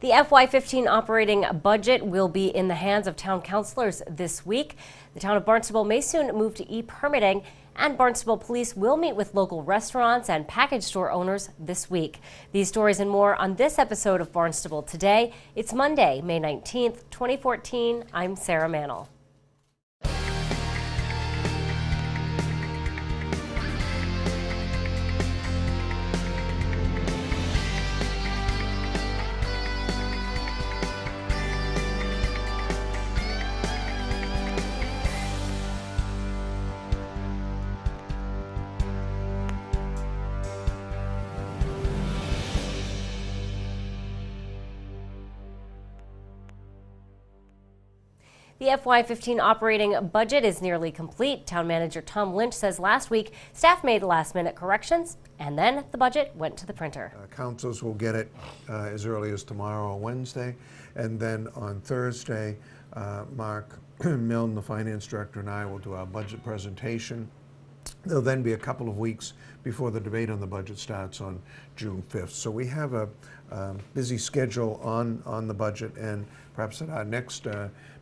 The FY15 operating budget will be in the hands of town councilors this week. The town of Barnstable may soon move to e-permitting, and Barnstable Police will meet with local restaurants and package store owners this week. These stories and more on this episode of Barnstable Today. It's Monday, May 19th, 2014. I'm Sarah Mannel. The FY15 operating budget is nearly complete. Town Manager Tom Lynch says last week staff made last-minute corrections, and then the budget went to the printer. Councils will get it as early as tomorrow or Wednesday, and then on Thursday, Mark Milne, the finance director, and I will do our budget presentation. There'll then be a couple of weeks before the debate on the budget starts on June 5th. So we have a busy schedule on the budget, and perhaps at our next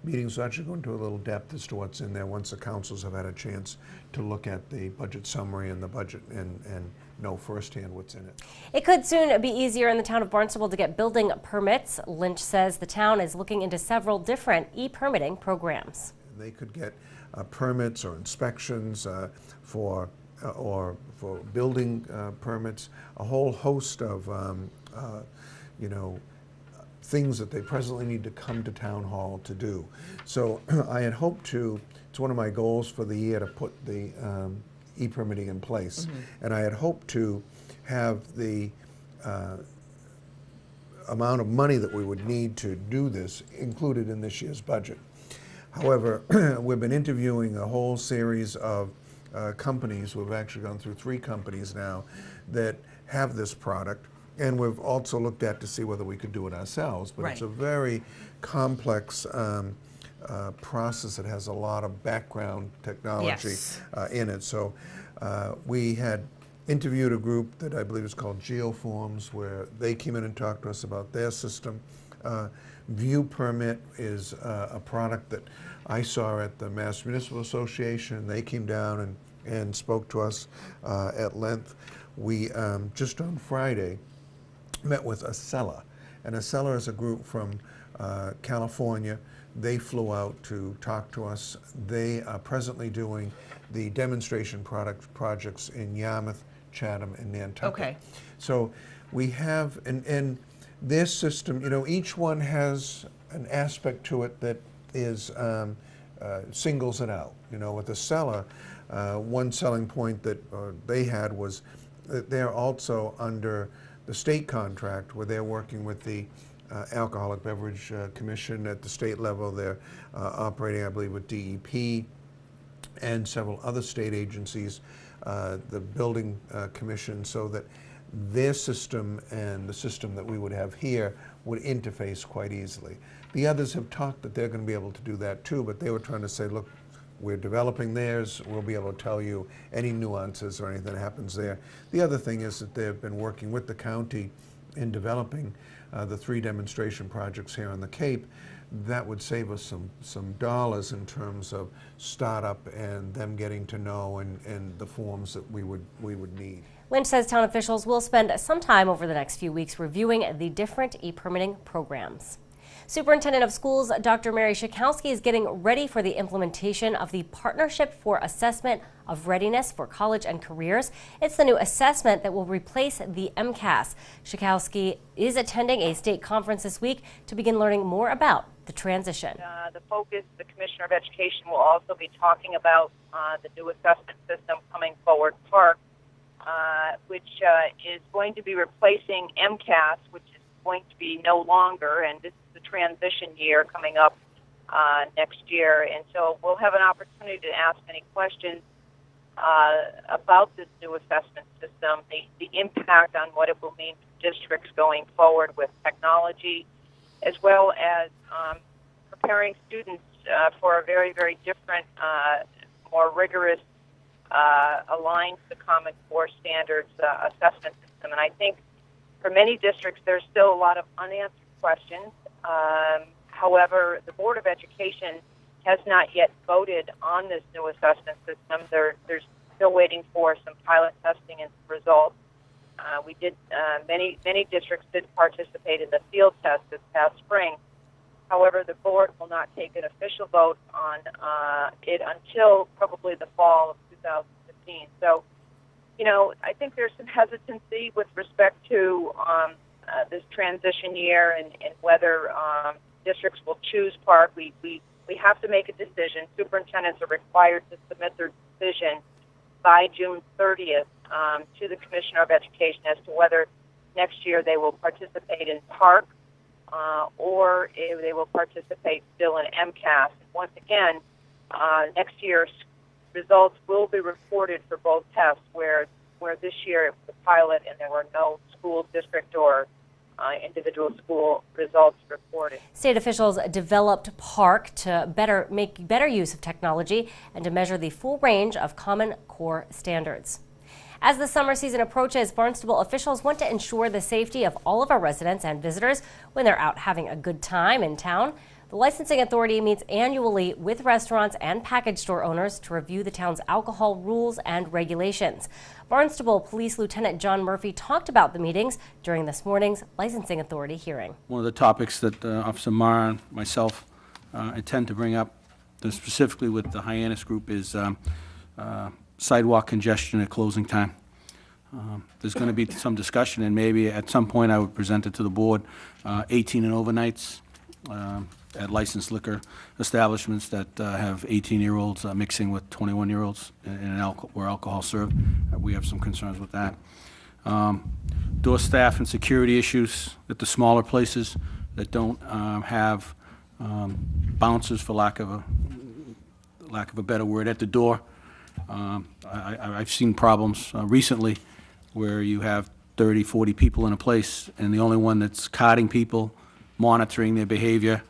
meetings we'll actually go into a little depth as to what's in there once the councils have had a chance to look at the budget summary and the budget and know firsthand what's in it. It could soon be easier in the town of Barnstable to get building permits. Lynch says the town is looking into several different e-permitting programs. They could get permits or inspections for building permits, a whole host of things that they presently need to come to town hall to do. So I had hoped to, it's one of my goals for the year to put the e-permitting in place. And I had hoped to have the amount of money that we would need to do this included in this year's budget. However, we've been interviewing a whole series of companies. We've actually gone through 3 companies now that have this product. And we've also looked at to see whether we could do it ourselves, but It's a very complex process that has a lot of background technology in it. So we had interviewed a group that I believe is called Geoforms, where they came in and talked to us about their system. View Permit is a product that I saw at the Mass Municipal Association. They came down and spoke to us at length. We just on Friday met with Acela, and Acela is a group from California. They flew out to talk to us. They are presently doing the demonstration projects in Yarmouth, Chatham, and Nantucket. Okay. So we have, and their system, each one has an aspect to it that is singles it out. With Acela, one selling point that they had was that they're also under the state contract where they're working with the Alcoholic Beverage Commission at the state level. They're operating, I believe, with DEP and several other state agencies, the Building Commission, so that their system and the system that we would have here would interface quite easily. The others have talked that they're going to be able to do that too, but they were trying to say, look, we're developing theirs, we'll be able to tell you any nuances or anything that happens there. The other thing is that they've been working with the county in developing the 3 demonstration projects here on the Cape. That would save us some dollars in terms of startup and them getting to know and the forms that we would need. Lynch says town officials will spend some time over the next few weeks reviewing the different e-permitting programs. Superintendent of Schools Dr. Mary Schakowsky is getting ready for the implementation of the Partnership for Assessment of Readiness for College and Careers. It's the new assessment that will replace the MCAS. Schakowsky is attending a state conference this week to begin learning more about the transition. The focus, the Commissioner of Education will also be talking about the new assessment system coming forward, PARC, which is going to be replacing MCAS, which is going to be no longer, and this is the transition year coming up next year. And so we'll have an opportunity to ask any questions about this new assessment system, the impact on what it will mean to districts going forward with technology, as well as preparing students for a very, very different, more rigorous, aligned to the Common Core Standards assessment system. And I think for many districts, there's still a lot of unanswered questions. However, the Board of Education has not yet voted on this new assessment system. They're still waiting for some pilot testing and results. We did many districts did participate in the field test this past spring. However, the board will not take an official vote on it until probably the fall of 2015. So, you know, I think there's some hesitancy with respect to this transition year and whether districts will choose Park. We have to make a decision. Superintendents are required to submit their decision by June 30th to the Commissioner of Education as to whether next year they will participate in Park or if they will participate still in MCAS. Once again, next year's results will be reported for both tests, where this year it was a pilot and there were no school district or individual school results reported. State officials developed Park to make better use of technology and to measure the full range of Common Core standards. As the summer season approaches, Barnstable officials want to ensure the safety of all of our residents and visitors when they're out having a good time in town. The licensing authority meets annually with restaurants and package store owners to review the town's alcohol rules and regulations. Barnstable Police Lieutenant John Murphy talked about the meetings during this morning's licensing authority hearing. One of the topics that Officer Marr and myself intend to bring up, specifically with the Hyannis group, is sidewalk congestion at closing time. There's going to be some discussion, and maybe at some point I would present it to the board, 18 and overnights at licensed liquor establishments that have 18-year-olds mixing with 21-year-olds where alcohol served. We have some concerns with that. Door staff and security issues at the smaller places that don't have bouncers, for lack of a better word, at the door. I've seen problems recently where you have 30, 40 people in a place, and the only one that's carding people, monitoring their behavior,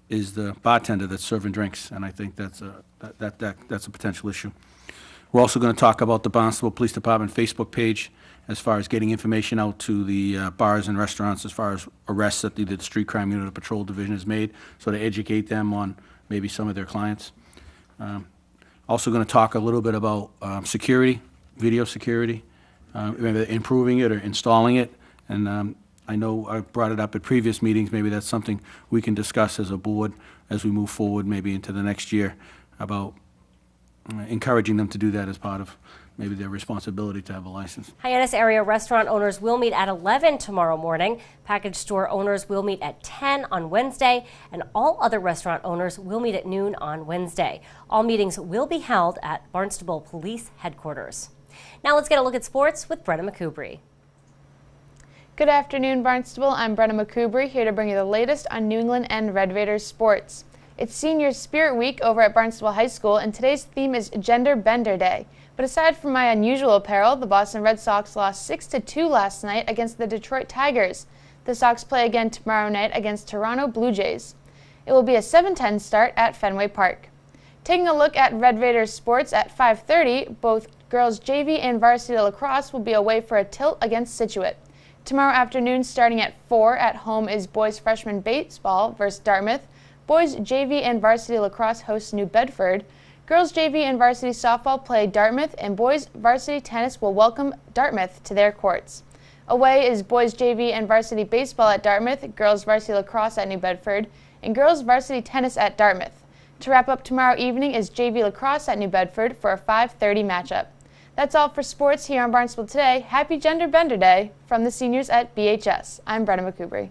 is the bartender that's serving drinks, and I think that's a potential issue. We're also going to talk about the Barnstable Police Department Facebook page as far as getting information out to the bars and restaurants as far as arrests that the Street Crime Unit of Patrol Division has made, so to educate them on maybe some of their clients. Also going to talk a little bit about security, video security, maybe improving it or installing it. And I know I brought it up at previous meetings. Maybe that's something we can discuss as a board as we move forward maybe into the next year about encouraging them to do that as part of maybe their responsibility to have a license. Hyannis area restaurant owners will meet at 11 tomorrow morning. Package store owners will meet at 10 on Wednesday, and all other restaurant owners will meet at noon on Wednesday. All meetings will be held at Barnstable Police Headquarters. Now let's get a look at sports with Brenna McCoubry. Good afternoon, Barnstable. I'm Brenna McCoubry, here to bring you the latest on New England and Red Raiders sports. It's Senior Spirit Week over at Barnstable High School, and today's theme is Gender Bender Day. But aside from my unusual apparel, the Boston Red Sox lost 6-2 last night against the Detroit Tigers. The Sox play again tomorrow night against Toronto Blue Jays. It will be a 7:10 start at Fenway Park. Taking a look at Red Raiders sports at 5:30, both girls JV and varsity lacrosse will be away for a tilt against Scituate. Tomorrow afternoon, starting at 4 at home, is boys freshman baseball versus Dartmouth. Boys JV and varsity lacrosse host New Bedford. Girls JV and varsity softball play Dartmouth, and boys varsity tennis will welcome Dartmouth to their courts. Away is boys JV and varsity baseball at Dartmouth, girls varsity lacrosse at New Bedford, and girls varsity tennis at Dartmouth. To wrap up tomorrow evening is JV lacrosse at New Bedford for a 5:30 matchup. That's all for sports here on Barnstable Today. Happy Gender Bender Day from the seniors at BHS. I'm Brenna McCoubry.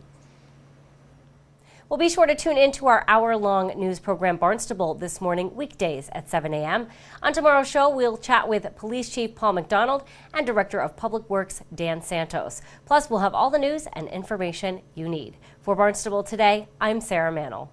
Well, be sure to tune in to our hour-long news program Barnstable this morning, weekdays at 7 a.m. On tomorrow's show, we'll chat with Police Chief Paul McDonald and Director of Public Works Dan Santos. Plus, we'll have all the news and information you need. For Barnstable Today, I'm Sarah Mannel.